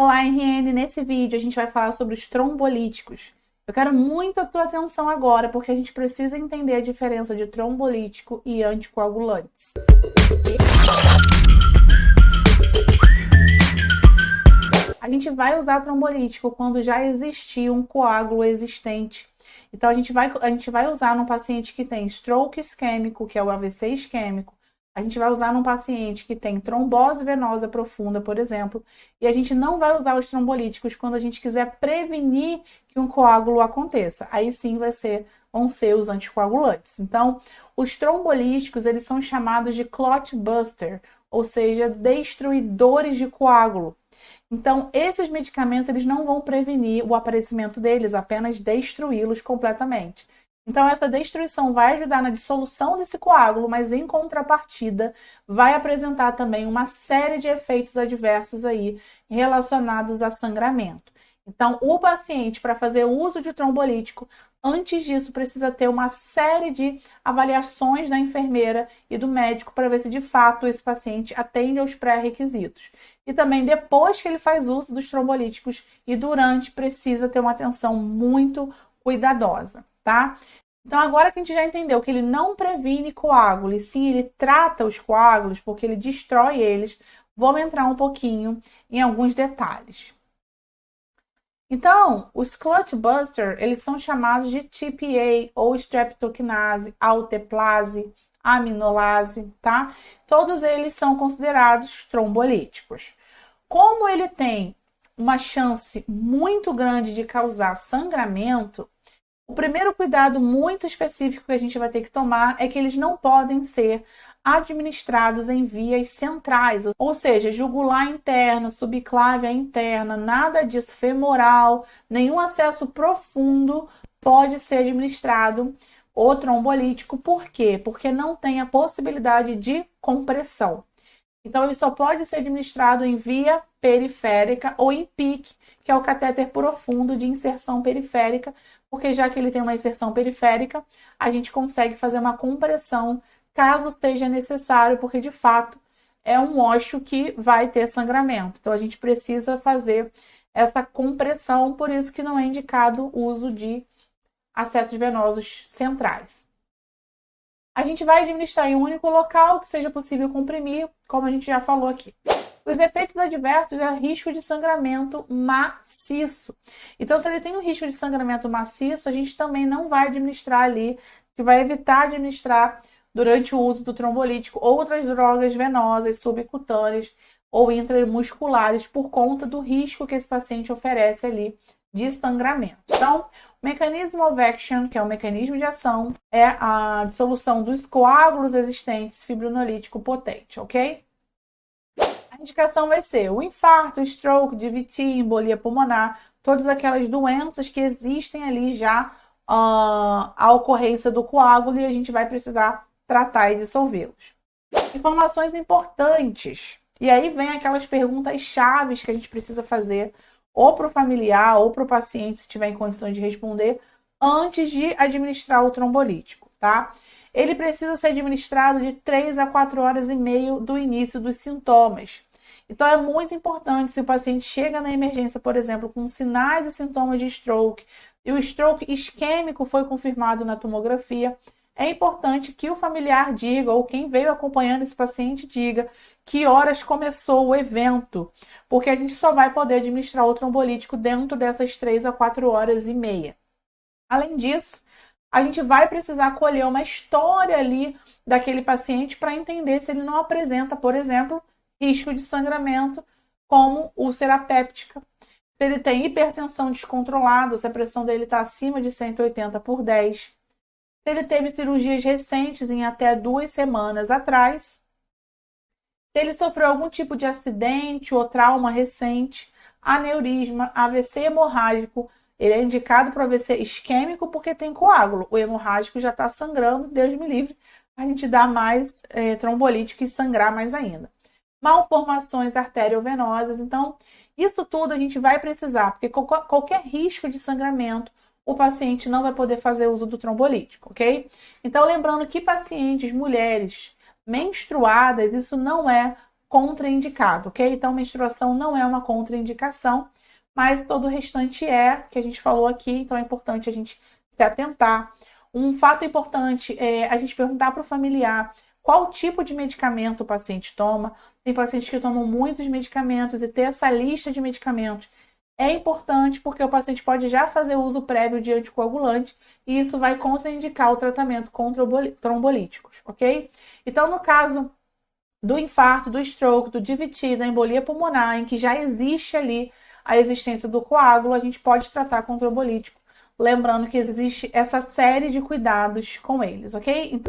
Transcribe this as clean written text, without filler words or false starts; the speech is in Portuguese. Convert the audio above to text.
Olá, RN! Nesse vídeo a gente vai falar sobre os trombolíticos. Eu quero muito a tua atenção agora, porque a gente precisa entender a diferença de trombolítico e anticoagulantes. A gente vai usar trombolítico quando já existia um coágulo existente. Então, a gente vai usar num paciente que tem stroke isquêmico, que é o AVC isquêmico. A gente vai usar num paciente que tem trombose venosa profunda, por exemplo. E a gente não vai usar os trombolíticos quando a gente quiser prevenir que um coágulo aconteça. Aí sim vão ser os anticoagulantes. Então, os trombolíticos, eles são chamados de clot buster, ou seja, destruidores de coágulo. Então, esses medicamentos eles não vão prevenir o aparecimento deles, apenas destruí-los completamente. Então, essa destruição vai ajudar na dissolução desse coágulo, mas em contrapartida, vai apresentar também uma série de efeitos adversos aí relacionados a sangramento. Então, o paciente, para fazer uso de trombolítico, antes disso, precisa ter uma série de avaliações da enfermeira e do médico para ver se de fato esse paciente atende aos pré-requisitos. E também depois que ele faz uso dos trombolíticos e durante, precisa ter uma atenção muito cuidadosa, tá? Então, agora que a gente já entendeu que ele não previne coágulo, e sim ele trata os coágulos, porque ele destrói eles, vamos entrar um pouquinho em alguns detalhes. Então, os clot buster, eles são chamados de TPA ou streptokinase, alteplase, aminolase, tá? Todos eles são considerados trombolíticos. Como ele tem uma chance muito grande de causar sangramento, o primeiro cuidado muito específico que a gente vai ter que tomar é que eles não podem ser administrados em vias centrais, ou seja, jugular interna, subclávia interna, nada disso, femoral, nenhum acesso profundo pode ser administrado o trombolítico. Por quê? Porque não tem a possibilidade de compressão. Então, ele só pode ser administrado em via periférica ou em PIC, que é o catéter profundo de inserção periférica, porque já que ele tem uma inserção periférica, a gente consegue fazer uma compressão caso seja necessário, porque de fato é um ósseo que vai ter sangramento. Então, a gente precisa fazer essa compressão, por isso que não é indicado o uso de acessos venosos centrais. A gente vai administrar em um único local, que seja possível comprimir, como a gente já falou aqui. Os efeitos adversos é risco de sangramento maciço. Então, se ele tem um risco de sangramento maciço, a gente também não vai administrar ali, a gente vai evitar administrar durante o uso do trombolítico outras drogas venosas, subcutâneas ou intramusculares por conta do risco que esse paciente oferece ali de sangramento. Então, o mecanismo of action, que é o mecanismo de ação, é a dissolução dos coágulos existentes fibrinolítico potente, ok? A indicação vai ser o infarto, stroke, DVT, embolia pulmonar, todas aquelas doenças que existem ali já a ocorrência do coágulo e a gente vai precisar tratar e dissolvê-los. Informações importantes. E aí vem aquelas perguntas chaves que a gente precisa fazer ou para o familiar ou para o paciente, se tiver em condições de responder, antes de administrar o trombolítico, tá? Ele precisa ser administrado de 3 a 4 horas e meia do início dos sintomas. Então, é muito importante, se o paciente chega na emergência, por exemplo, com sinais e sintomas de stroke, e o stroke isquêmico foi confirmado na tomografia, é importante que o familiar diga, ou quem veio acompanhando esse paciente diga, que horas começou o evento, porque a gente só vai poder administrar o trombolítico dentro dessas 3 a 4 horas e meia. Além disso, a gente vai precisar colher uma história ali daquele paciente para entender se ele não apresenta, por exemplo, risco de sangramento, como úlcera péptica, se ele tem hipertensão descontrolada, se a pressão dele está acima de 180/10, se ele teve cirurgias recentes em até 2 semanas atrás, se ele sofreu algum tipo de acidente ou trauma recente, aneurisma, AVC hemorrágico. Ele é indicado para o AVC isquêmico porque tem coágulo. O hemorrágico já está sangrando, Deus me livre, a gente dá mais trombolítico e sangrar mais ainda. Malformações arteriovenosas. Então, isso tudo a gente vai precisar, porque qualquer risco de sangramento, o paciente não vai poder fazer uso do trombolítico, ok? Então, lembrando que pacientes, mulheres menstruadas, isso não é contraindicado, ok? Então, menstruação não é uma contraindicação, mas todo o restante que a gente falou aqui, então é importante a gente se atentar. Um fato importante é a gente perguntar para o familiar qual tipo de medicamento o paciente toma. Tem pacientes que tomam muitos medicamentos e ter essa lista de medicamentos é importante porque o paciente pode já fazer uso prévio de anticoagulante e isso vai contraindicar o tratamento com trombolíticos, ok? Então, no caso do infarto, do stroke, do DVT, da embolia pulmonar, em que já existe ali a existência do coágulo, a gente pode tratar com trombolítico. Lembrando que existe essa série de cuidados com eles, ok?